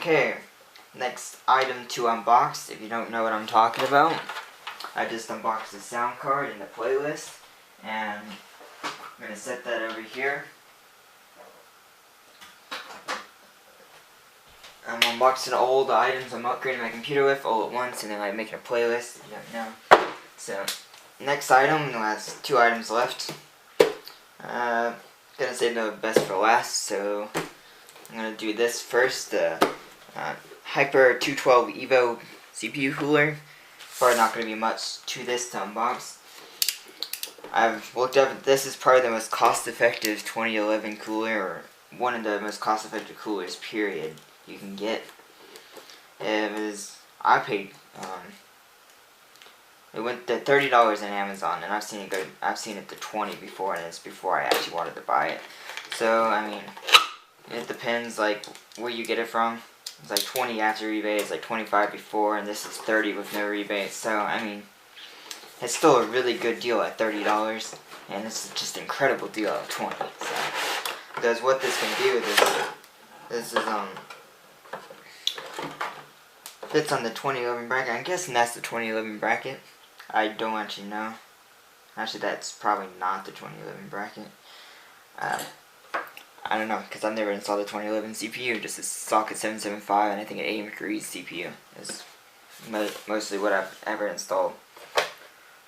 Okay, next item to unbox. If you don't know what I'm talking about, I just unboxed the sound card in the playlist, and I'm going to set that over here. I'm unboxing all the items I'm upgrading my computer with all at once, and then I'm making a playlist, if you don't know. So, next item, the last two items left. Gonna save the best for last, so I'm gonna do this first. The Hyper 212 EVO CPU cooler. Probably not gonna be much to this to unbox. I've looked up, this is probably the most cost-effective 2011 cooler, or one of the most cost-effective coolers, period, you can get. I paid, it went to $30 on Amazon, and I've seen it to $20 before, and it's before I actually wanted to buy it. So, I mean, it depends, like, where you get it from. It's like 20 after rebate, it's like 25 before, and this is 30 with no rebate. So, I mean, it's still a really good deal at $30, and it's just an incredible deal at 20. So, because what this can do is fits on the 2011 bracket. I'm guessing that's the 2011 bracket. I don't actually know. Actually, that's probably not the 2011 bracket. I don't know, because I've never installed the 2011 CPU, just a socket 775, and I think an AM3 CPU is mostly what I've ever installed.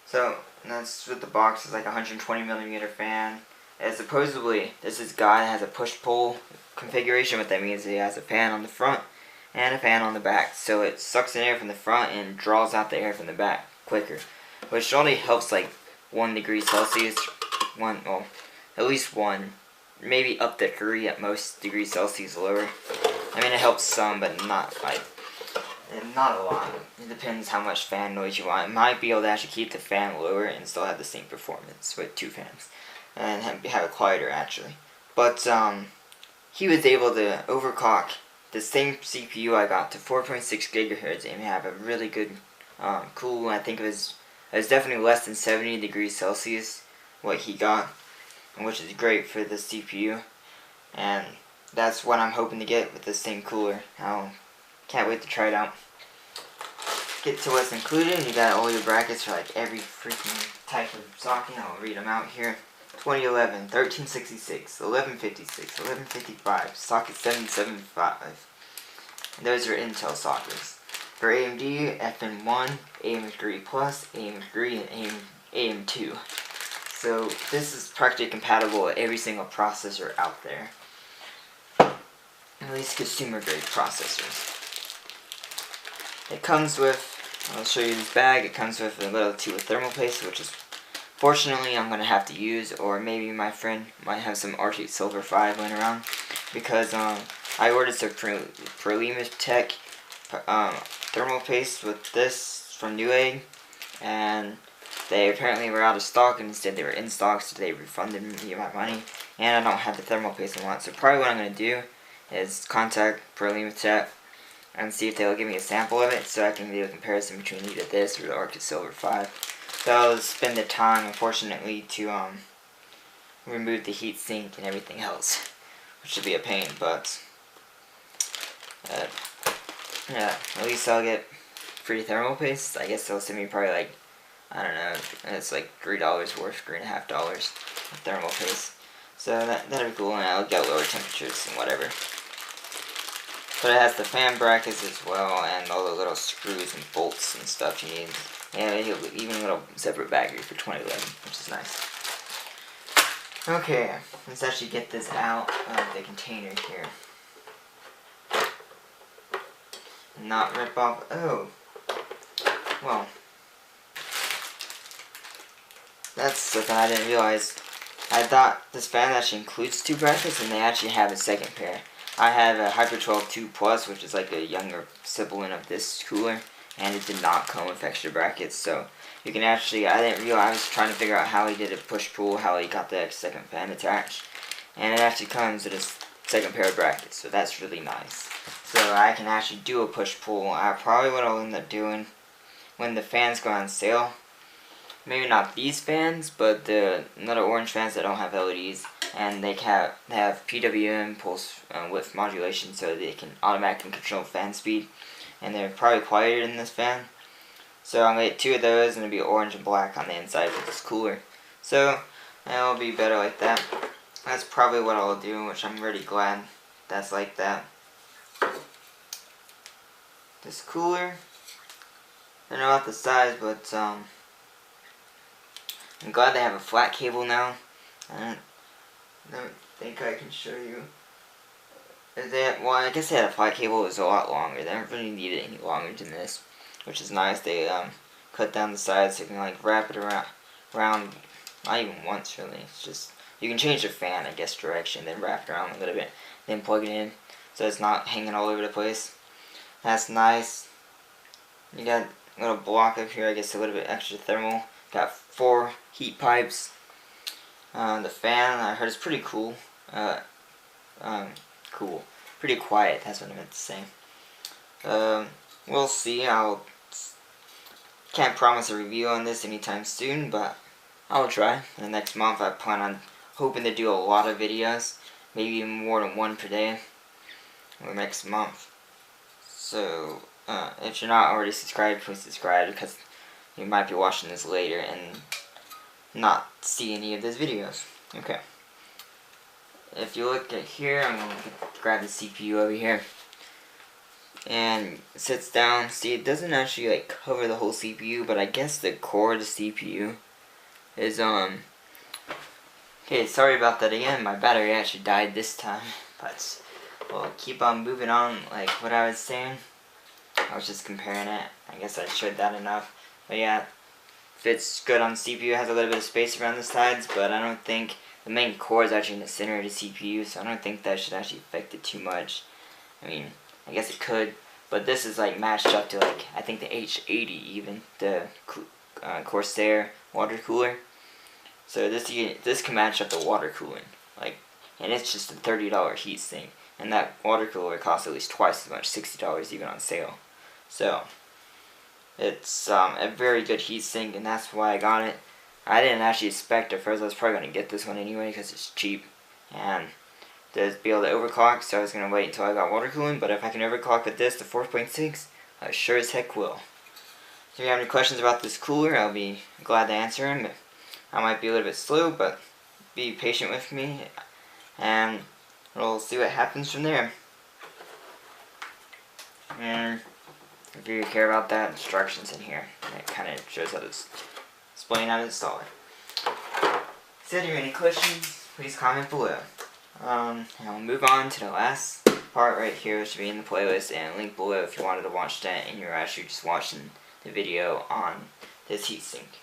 So, that's what the box is, like a 120mm fan. And supposedly, this is guy that has a push-pull configuration. What that means is it has a fan on the front and a fan on the back. So it sucks in air from the front and draws out the air from the back quicker. Which only helps like 1 degree Celsius. Well, at least 1. Maybe up to 3 at most degrees Celsius lower. I mean, it helps some, but not a lot. It depends how much fan noise you want. It might be able to actually keep the fan lower and still have the same performance with 2 fans. And have it quieter, actually. But, he was able to overclock the same CPU I got to 4.6 gigahertz and have a really good, cool, I think it was definitely less than 70 degrees Celsius, what he got. Which is great for the CPU, and that's what I'm hoping to get with this same cooler. I can't wait to try it out. Get to what's included. You got all your brackets for like every freaking type of socket. I'll read them out here. 2011, 1366, 1156, 1155, socket 775. And those are Intel sockets. For AMD, FN1, AM3 Plus, AM3, and AM2. So this is practically compatible with every single processor out there. At least consumer grade processors. It comes with, I'll show you this bag, it comes with a little tube of thermal paste, which is fortunately I'm going to have to use, or maybe my friend might have some Arctic Silver 5 laying around. Because I ordered some Prelimis Tech thermal paste with this from Newegg, and they apparently were out of stock, and instead they were in stock, so they refunded me my money. And I don't have the thermal paste I want, so probably what I'm going to do is contact Prelimis Tech and see if they'll give me a sample of it, so I can do a comparison between either this or the Arctic Silver 5. So I'll spend the time, unfortunately, to remove the heat sink and everything else, which should be a pain, but yeah, at least I'll get free thermal paste. I guess they'll send me probably like, I don't know, it's like $3 worth, $3.50 of thermal paste. So that'll be cool, and I'll get lower temperatures and whatever. But it has the fan brackets as well, and all the little screws and bolts and stuff you need. And even a little separate battery for 2011, which is nice. Okay, let's actually get this out of the container here. Not rip off. Oh, well. That's something I didn't realize. I thought this fan actually includes 2 brackets, and they actually have a second pair. I have a Hyper 12 2 Plus, which is like a younger sibling of this cooler, and it did not come with extra brackets, so you can actually, I didn't realize, I was trying to figure out how he did a push-pull, how he got the second fan attached, and it actually comes with a second pair of brackets, so that's really nice. So I can actually do a push-pull. Probably what I'll end up doing when the fans go on sale, maybe not these fans, but the other orange fans that don't have LEDs, and they have PWM pulse width modulation, so they can automatically control fan speed, and they're probably quieter than this fan. So I'm gonna get 2 of those, and it'll be orange and black on the inside with this cooler. So it'll be better like that. That's probably what I'll do, which I'm really glad that's like that. This cooler, I don't know about the size, but I'm glad they have a flat cable now. I don't think I can show you. Well, I guess they had a flat cable. It was a lot longer. They don't really need it any longer than this, which is nice. They cut down the sides so you can like wrap it around, not even once really. It's just, you can change the fan, I guess, direction, then wrap it around a little bit, then plug it in, so it's not hanging all over the place. That's nice. You got a little block up here, I guess a little bit extra thermal. Got 4 heat pipes. The fan, I heard, is pretty cool. Cool. Pretty quiet, that's what I meant to say. We'll see. Can't promise a review on this anytime soon, but I'll try. In the next month, I plan on hoping to do a lot of videos, maybe even more than 1 per day, or next month. So, if you're not already subscribed, please subscribe, because you might be watching this later and not see any of those videos. Okay. If you look at here, I'm going to grab the CPU over here. And it sits down. See, it doesn't actually like cover the whole CPU, but I guess the core of the CPU is okay, sorry about that again. My battery actually died this time, but we'll keep on moving on. Like what I was saying, I was just comparing it. I guess I showed that enough. But yeah, fits good on the CPU. It has a little bit of space around the sides, but I don't think the main core is actually in the center of the CPU, so I don't think that should actually affect it too much. I mean, I guess it could, but this is like matched up to like, I think the H80 even, the Corsair water cooler. So this can match up to water cooling, like, and it's just a $30 heatsink, and that water cooler costs at least twice as much, $60 even on sale. So it's a very good heatsink, and that's why I got it. I didn't actually expect at first I was probably going to get this one anyway because it's cheap and to be able to overclock, so I was going to wait until I got water cooling, but if I can overclock with this to 4.6, I sure as heck will. If you have any questions about this cooler, I'll be glad to answer them. I might be a little bit slow, but be patient with me, and we'll see what happens from there. And if you care about that, instructions in here. It kind of shows how to explain how to install it. So if you have any questions, please comment below. And we'll move on to the last part right here, which will be in the playlist, and link below if you wanted to watch that and you're actually just watching the video on this heatsink.